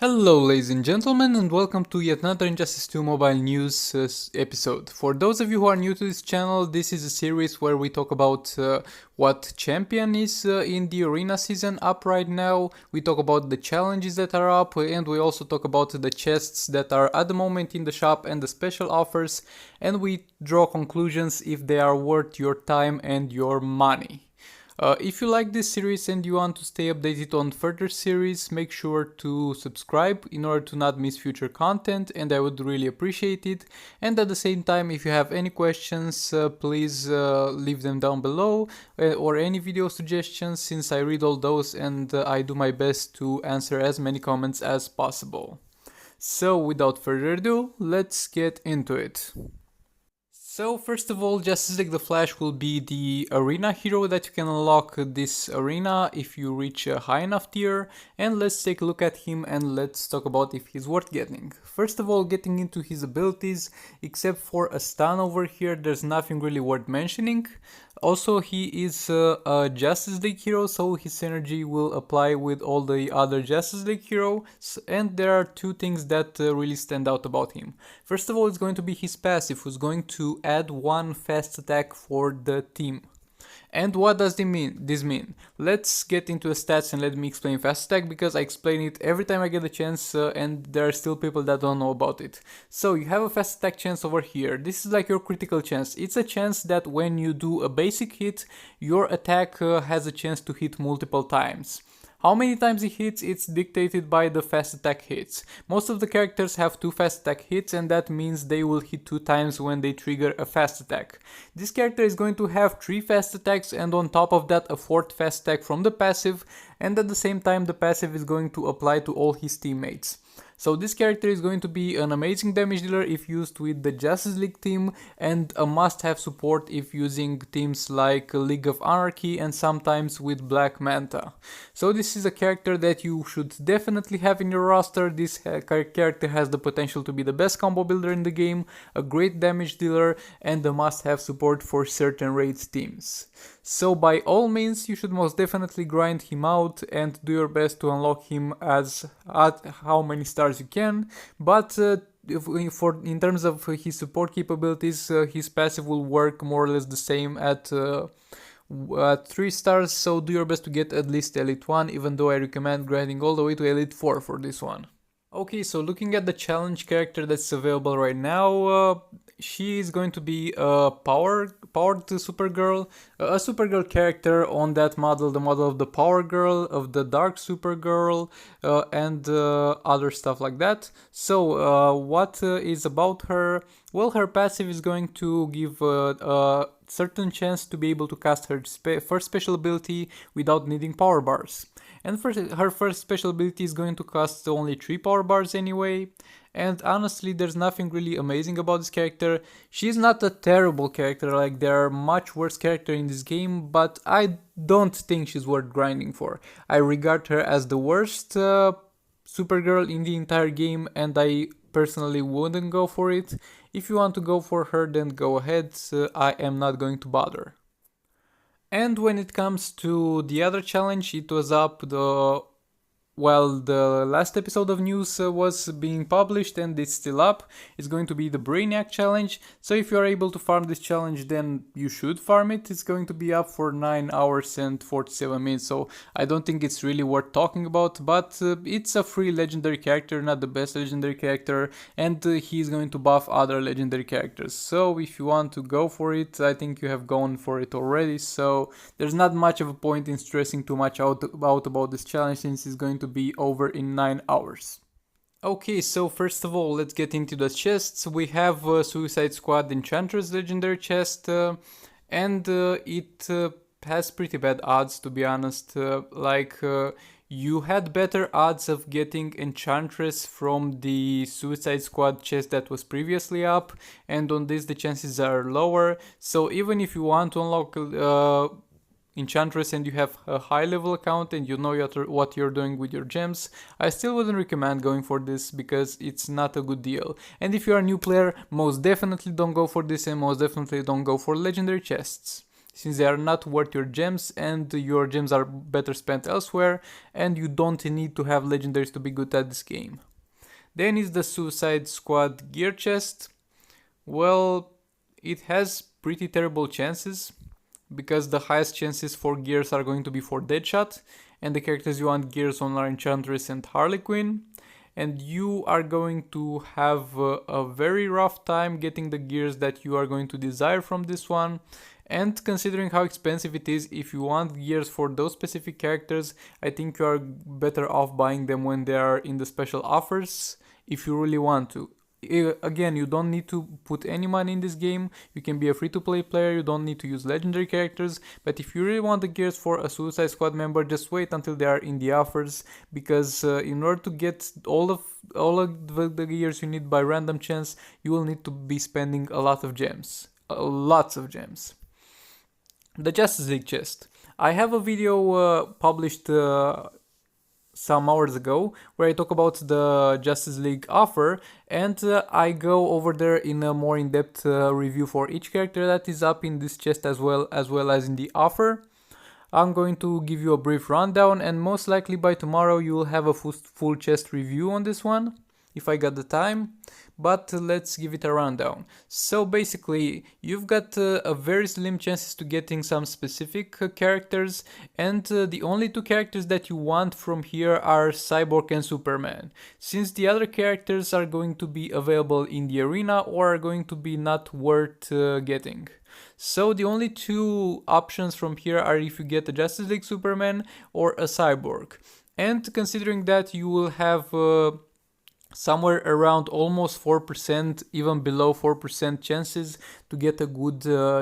Hello ladies and gentlemen, and welcome to yet another Injustice 2 mobile news episode. For those of you who are new to this channel, this is a series where we talk about what champion is in the arena season up right now. We talk about the challenges that are up, and we also talk about the chests that are at the moment in the shop and the special offers, and we draw conclusions if they are worth your time and your money. If you like this series and you want to stay updated on further series, make sure to subscribe in order to not miss future content, and I would really appreciate it. And at the same time, if you have any questions, please leave them down below, or any video suggestions, since I read all those and I do my best to answer as many comments as possible. So without further ado, let's get into it. So first of all, Justice League the Flash will be the arena hero that you can unlock this arena if you reach a high enough tier, and let's take a look at him and let's talk about if he's worth getting. First of all, getting into his abilities, except for a stun over here, there's nothing really worth mentioning. Also, he is a Justice League hero, so his synergy will apply with all the other Justice League heroes, and there are two things that really stand out about him. First of all, it's going to be his passive, who's going to add one fast attack for the team. And what does this mean? Let's get into the stats and let me explain fast attack, because I explain it every time I get a chance and there are still people that don't know about it. So you have a fast attack chance over here. This is like your critical chance. It's a chance that when you do a basic hit, your attack has a chance to hit multiple times. How many times it hits, it's dictated by the fast attack hits. Most of the characters have 2 fast attack hits, and that means they will hit 2 times when they trigger a fast attack. This character is going to have 3 fast attacks, and on top of that a 4th fast attack from the passive, and at the same time the passive is going to apply to all his teammates. So this character is going to be an amazing damage dealer if used with the Justice League team, and a must-have support if using teams like League of Anarchy and sometimes with Black Manta. So this is a character that you should definitely have in your roster. This character has the potential to be the best combo builder in the game, a great damage dealer, and a must-have support for certain raid teams. So by all means, you should most definitely grind him out and do your best to unlock him at how many stars you can, but in terms of his support capabilities, his passive will work more or less the same at 3 stars, so do your best to get at least Elite 1, even though I recommend grinding all the way to Elite 4 for this one. Okay, so looking at the challenge character that's available right now, she is going to be a powered Supergirl, a Supergirl character on that model, the model of the Power Girl, of the Dark Supergirl, and other stuff like that. So what is about her? Well, her passive is going to give a certain chance to be able to cast her first special ability without needing power bars. And her first special ability is going to cost only 3 power bars anyway. And honestly, there's nothing really amazing about this character. She's not a terrible character, like there are much worse characters in this game, but I don't think she's worth grinding for. I regard her as the worst Supergirl in the entire game, and I personally wouldn't go for it. If you want to go for her, then go ahead. I am not going to bother. And when it comes to the other challenge, it was up while the last episode of news was being published, and it's still up. It's going to be the Brainiac challenge. So if you are able to farm this challenge, then you should farm it. It's going to be up for 9 hours and 47 minutes, so I don't think it's really worth talking about, but it's a free legendary character, not the best legendary character, and he's going to buff other legendary characters. So if you want to go for it, I think you have gone for it already, so there's not much of a point in stressing too much out about this challenge, since it's going to be over in 9 hours. Okay, so first of all, let's get into the chests. We have Suicide Squad Enchantress legendary chest, and it has pretty bad odds, to be honest. You had better odds of getting Enchantress from the Suicide Squad chest that was previously up, and on this the chances are lower. So even if you want to unlock Enchantress and you have a high level account and you know what you're doing with your gems, I still wouldn't recommend going for this because it's not a good deal. And if you're a new player, most definitely don't go for this, and most definitely don't go for legendary chests. since they are not worth your gems and your gems are better spent elsewhere, and you don't need to have legendaries to be good at this game. Then is the Suicide Squad gear chest. Well, it has pretty terrible chances, because the highest chances for gears are going to be for Deadshot, and the characters you want gears on are Enchantress and Harley Quinn, and you are going to have a very rough time getting the gears that you are going to desire from this one. And considering how expensive it is, if you want gears for those specific characters, I think you are better off buying them when they are in the special offers, if you really want to. Again, you don't need to put any money in this game, you can be a free-to-play player, you don't need to use legendary characters, but if you really want the gears for a Suicide Squad member, just wait until they are in the offers, because in order to get all of the gears you need by random chance, you will need to be spending a lot of gems. Lots of gems. The Justice League chest. I have a video published some hours ago where I talk about the Justice League offer, and I go over there in a more in-depth review for each character that is up in this chest as well as in the offer. I'm going to give you a brief rundown, and most likely by tomorrow you will have a full chest review on this one, if I got the time, but let's give it a rundown. So basically, you've got a very slim chances to getting some specific characters, and the only two characters that you want from here are Cyborg and Superman, since the other characters are going to be available in the arena or are going to be not worth getting. So the only two options from here are if you get a Justice League Superman or a Cyborg, and considering that you will have somewhere around almost 4%, even below 4% chances to get a good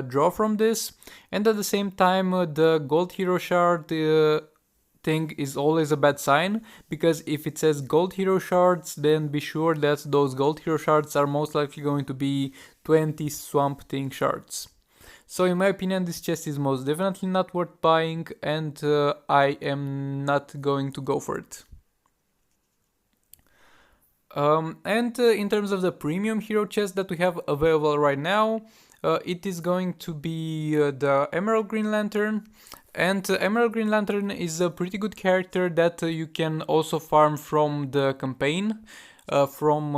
draw from this. And at the same time, the gold hero shard thing is always a bad sign, because if it says gold hero shards, then be sure that those gold hero shards are most likely going to be 20 Swamp Thing shards. So in my opinion, this chest is most definitely not worth buying, and I am not going to go for it. In terms of the premium hero chest that we have available right now, it is going to be the Emerald Green Lantern. And Emerald Green Lantern is a pretty good character that you can also farm from the campaign. From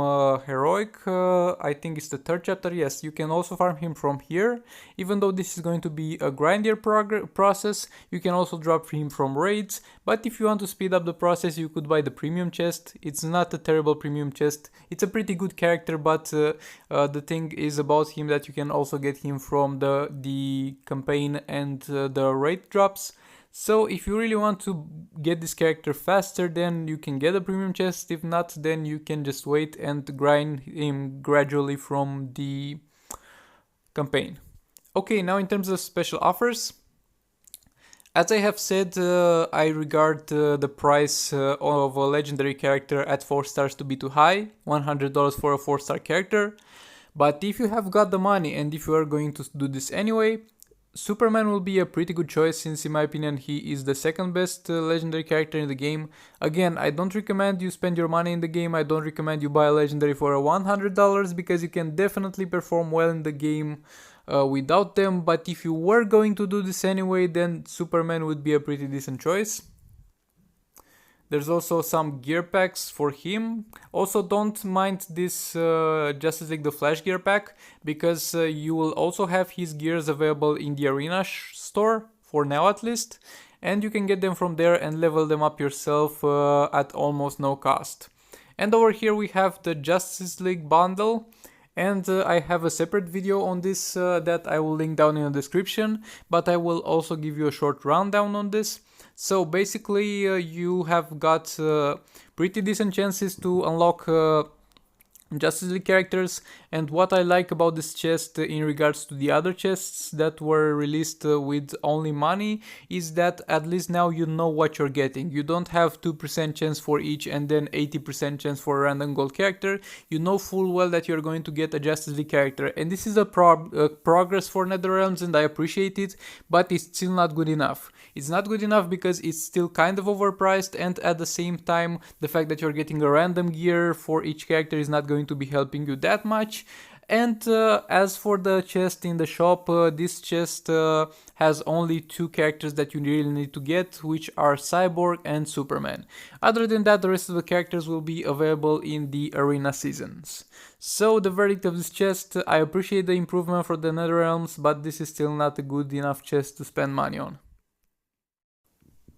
Heroic, I think it's the third chapter. Yes, you can also farm him from here. Even though this is going to be a grindier process, you can also drop him from raids. But if you want to speed up the process, you could buy the premium chest. It's not a terrible premium chest. It's a pretty good character, but the thing is about him that you can also get him from the campaign and the raid drops. So if you really want to get this character faster, then you can get a premium chest. If not, then you can just wait and grind him gradually from the campaign. Okay, now in terms of special offers, as I have said, I regard the price of a legendary character at 4 stars to be too high, $100 for a 4-star character. But if you have got the money and if you are going to do this anyway, Superman will be a pretty good choice, since in my opinion he is the second best legendary character in the game. Again, I don't recommend you spend your money in the game, I don't recommend you buy a legendary for $100, because you can definitely perform well in the game without them, but if you were going to do this anyway, then Superman would be a pretty decent choice. There's also some gear packs for him. Also, don't mind this Justice League The Flash gear pack, because you will also have his gears available in the arena store, for now at least, and you can get them from there and level them up yourself at almost no cost. And over here we have the Justice League bundle, and I have a separate video on this that I will link down in the description, but I will also give you a short rundown on this. So basically you have got pretty decent chances to unlock Justice League characters, and what I like about this chest in regards to the other chests that were released with only money is that at least now you know what you're getting. You don't have 2% chance for each and then 80% chance for a random gold character. You know full well that you're going to get a Justice League character, and this is a progress for NetherRealms, and I appreciate it, but it's still not good enough. It's not good enough because it's still kind of overpriced, and at the same time the fact that you're getting a random gear for each character is not going to be helping you that much. And as for the chest in the shop, this chest has only 2 characters that you really need to get, which are Cyborg and Superman. Other than that, the rest of the characters will be available in the arena seasons. So the verdict of this chest: I appreciate the improvement for the Netherrealms, but this is still not a good enough chest to spend money on.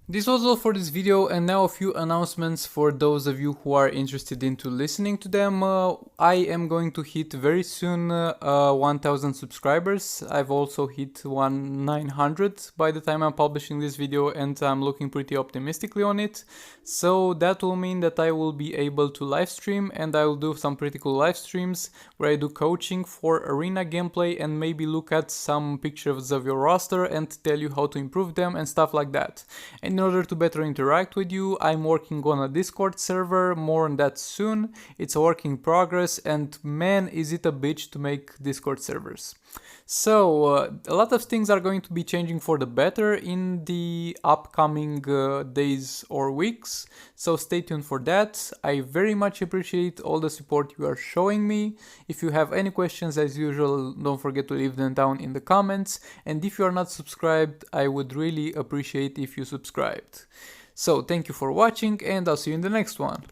This was all for this video, and now a few announcements for those of you who are interested into listening to them. I am going to hit very soon 1000 subscribers. I've also hit 900 by the time I'm publishing this video, and I'm looking pretty optimistically on it. So that will mean that I will be able to live stream, and I will do some pretty cool live streams where I do coaching for arena gameplay and maybe look at some pictures of your roster and tell you how to improve them and stuff like that. And in order to better interact with you, I'm working on a Discord server, more on that soon. It's a work in progress, and man, is it a bitch to make Discord servers. So, a lot of things are going to be changing for the better in the upcoming days or weeks, so stay tuned for that. I very much appreciate all the support you are showing me. If you have any questions, as usual, don't forget to leave them down in the comments, and if you are not subscribed, I would really appreciate if you subscribed. So, thank you for watching, and I'll see you in the next one.